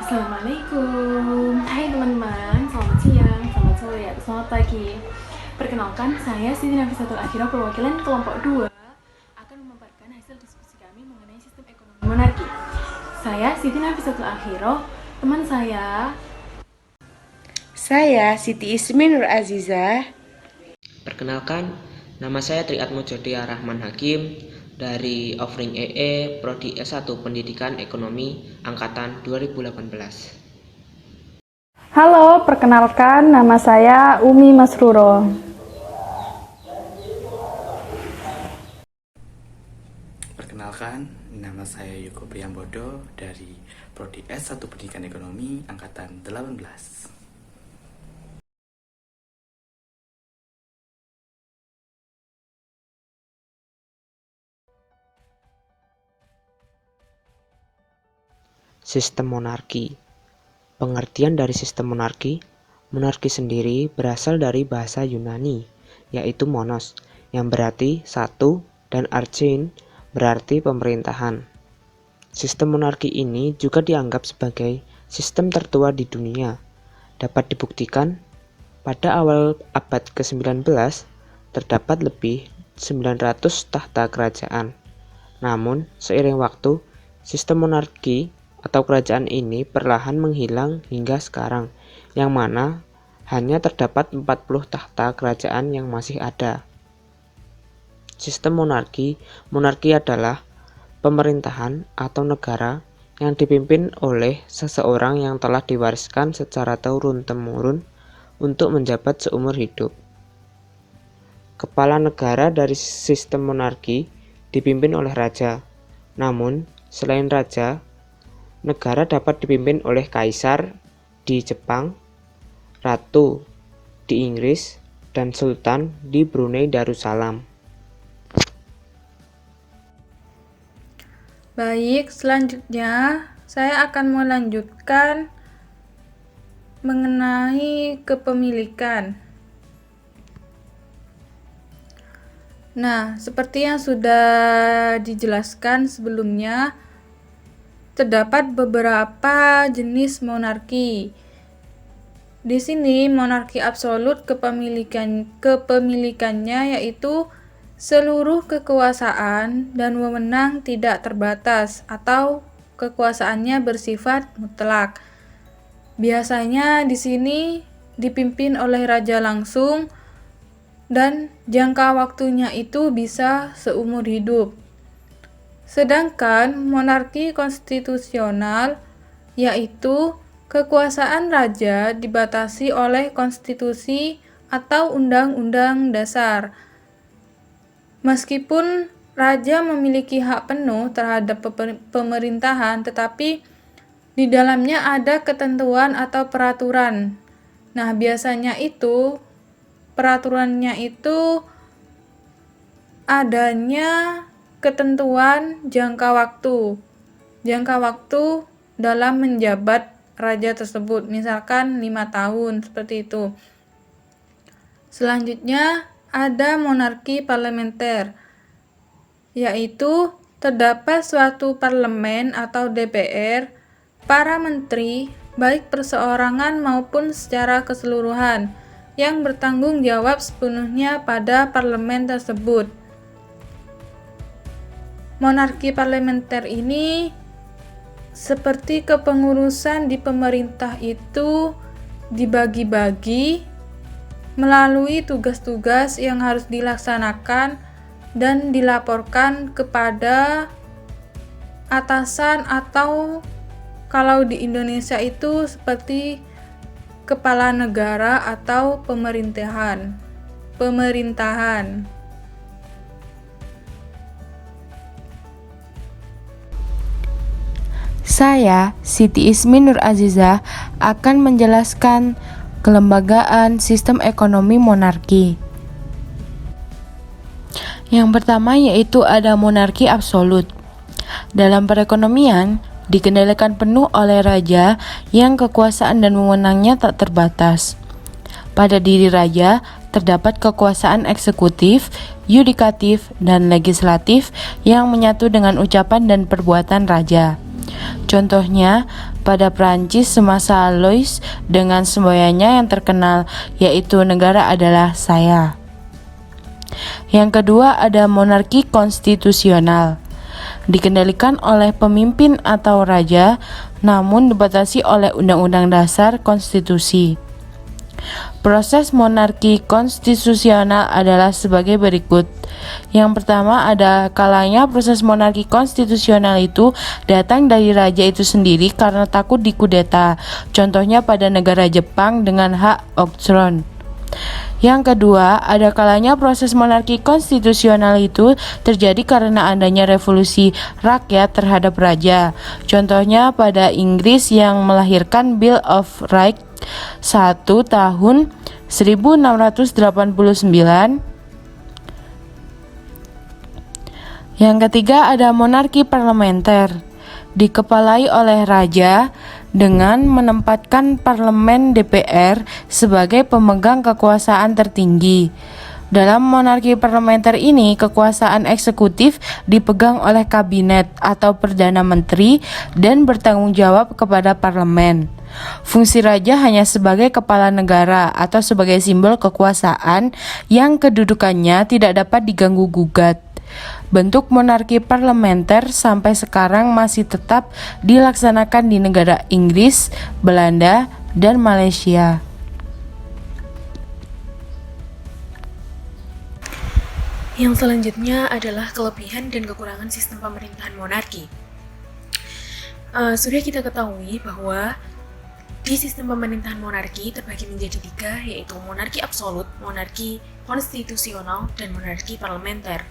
Assalamualaikum. Hai teman-teman, selamat siang, selamat sore, atau selamat pagi. Perkenalkan, saya Siti Nafisatul Akhirah, perwakilan kelompok 2 akan memaparkan hasil diskusi kami mengenai sistem ekonomi monarki. Saya Siti Nafisatul Akhirah, teman saya Siti Ismi Nur Azizah. Perkenalkan, nama saya Triatmojodya Rahman Hakim dari Offering EE Prodi S1 Pendidikan Ekonomi Angkatan 2018. Halo, perkenalkan nama saya Umi Masruro. Perkenalkan, nama saya Yuko Priyambodo dari Prodi S1 Pendidikan Ekonomi Angkatan 18. Sistem monarki. Pengertian dari sistem monarki. Monarki sendiri berasal dari bahasa Yunani, yaitu monos, yang berarti satu, dan archein, berarti pemerintahan. Sistem monarki ini juga dianggap sebagai sistem tertua di dunia. Dapat dibuktikan, pada awal abad ke-19, terdapat lebih 900 tahta kerajaan. Namun, seiring waktu, sistem monarki atau kerajaan ini perlahan menghilang hingga sekarang, yang mana hanya terdapat 40 tahta kerajaan yang masih ada. Sistem monarki adalah pemerintahan atau negara yang dipimpin oleh seseorang yang telah diwariskan secara turun-temurun untuk menjabat seumur hidup. Kepala negara dari sistem monarki dipimpin oleh raja. Namun, selain raja, negara dapat dipimpin oleh kaisar di Jepang, ratu di Inggris, dan sultan di Brunei Darussalam. Baik, selanjutnya saya akan melanjutkan mengenai kepemilikan. Nah, seperti yang sudah dijelaskan sebelumnya, terdapat beberapa jenis monarki. Di sini monarki absolut kepemilikannya yaitu seluruh kekuasaan dan wewenang tidak terbatas atau kekuasaannya bersifat mutlak. Biasanya di sini dipimpin oleh raja langsung dan jangka waktunya itu bisa seumur hidup. Sedangkan monarki konstitusional yaitu kekuasaan raja dibatasi oleh konstitusi atau undang-undang dasar. Meskipun raja memiliki hak penuh terhadap pemerintahan, tetapi di dalamnya ada ketentuan atau peraturan. Nah, biasanya itu peraturannya itu adanya ketentuan jangka waktu dalam menjabat raja tersebut, misalkan 5 tahun seperti itu. Selanjutnya ada monarki parlementer, yaitu terdapat suatu parlemen atau DPR, para menteri baik perseorangan maupun secara keseluruhan yang bertanggung jawab sepenuhnya pada parlemen tersebut. Monarki parlementer ini seperti kepengurusan di pemerintah itu dibagi-bagi melalui tugas-tugas yang harus dilaksanakan dan dilaporkan kepada atasan atau kalau di Indonesia itu seperti kepala negara atau pemerintahan. Saya, Siti Ismi Nur Azizah, akan menjelaskan kelembagaan sistem ekonomi monarki. Yang pertama yaitu ada monarki absolut. Dalam perekonomian, dikendalikan penuh oleh raja yang kekuasaan dan wewenangnya tak terbatas. Pada diri raja terdapat kekuasaan eksekutif, yudikatif, dan legislatif yang menyatu dengan ucapan dan perbuatan raja. Contohnya, pada Prancis semasa Louis dengan semboyannya yang terkenal, yaitu negara adalah saya. Yang kedua ada monarki konstitusional, dikendalikan oleh pemimpin atau raja, namun dibatasi oleh Undang-Undang Dasar Konstitusi. Proses monarki konstitusional adalah sebagai berikut. Yang pertama ada kalanya proses monarki konstitusional itu datang dari raja itu sendiri karena takut dikudeta. Contohnya pada negara Jepang dengan hak Octron. Yang kedua, ada kalanya proses monarki konstitusional itu terjadi karena adanya revolusi rakyat terhadap raja. Contohnya pada Inggris yang melahirkan Bill of Rights 1 tahun 1689. Yang ketiga ada monarki parlementer, dikepalai oleh raja dengan menempatkan parlemen DPR sebagai pemegang kekuasaan tertinggi. Dalam monarki parlementer ini, kekuasaan eksekutif dipegang oleh kabinet atau perdana menteri dan bertanggung jawab kepada parlemen. Fungsi raja hanya sebagai kepala negara atau sebagai simbol kekuasaan yang kedudukannya tidak dapat diganggu-gugat. Bentuk monarki parlementer sampai sekarang masih tetap dilaksanakan di negara Inggris, Belanda, dan Malaysia. Yang selanjutnya adalah kelebihan dan kekurangan sistem pemerintahan monarki. Sudah kita ketahui bahwa di sistem pemerintahan monarki terbagi menjadi 3, yaitu monarki absolut, monarki konstitusional, dan monarki parlementer.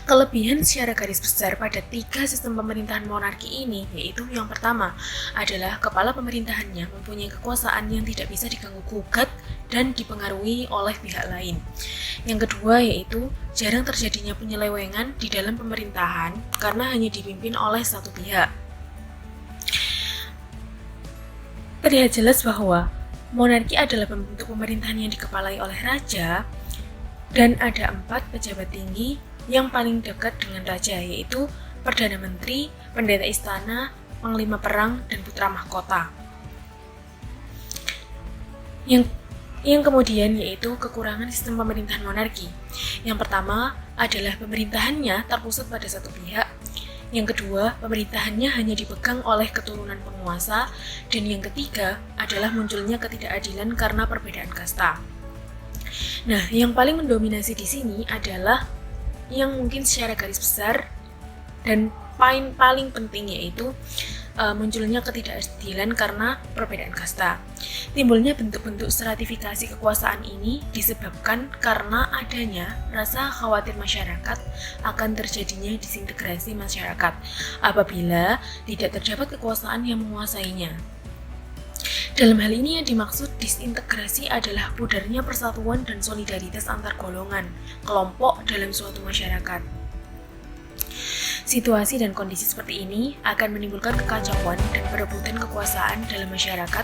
Kelebihan secara garis besar pada 3 sistem pemerintahan monarki ini yaitu yang pertama adalah kepala pemerintahannya mempunyai kekuasaan yang tidak bisa diganggu-gugat dan dipengaruhi oleh pihak lain. Yang kedua yaitu jarang terjadinya penyelewengan di dalam pemerintahan karena hanya dipimpin oleh satu pihak. Terlihat jelas bahwa monarki adalah bentuk pemerintahan yang dikepalai oleh raja dan ada 4 pejabat tinggi yang paling dekat dengan raja, yaitu Perdana Menteri, Pendeta Istana, Panglima Perang, dan Putra Mahkota. Yang kemudian yaitu kekurangan sistem pemerintahan monarki. Yang pertama adalah pemerintahannya terpusat pada satu pihak. Yang kedua, pemerintahannya hanya dipegang oleh keturunan penguasa. Dan yang ketiga adalah munculnya ketidakadilan karena perbedaan kasta. Nah, yang paling mendominasi di sini adalah yang mungkin secara garis besar dan paling penting yaitu munculnya ketidakadilan karena perbedaan kasta. Timbulnya bentuk-bentuk stratifikasi kekuasaan ini disebabkan karena adanya rasa khawatir masyarakat akan terjadinya disintegrasi masyarakat apabila tidak terdapat kekuasaan yang menguasainya. Dalam hal ini yang dimaksud disintegrasi adalah pudarnya persatuan dan solidaritas antar golongan, kelompok dalam suatu masyarakat. Situasi dan kondisi seperti ini akan menimbulkan kekacauan dan perebutan kekuasaan dalam masyarakat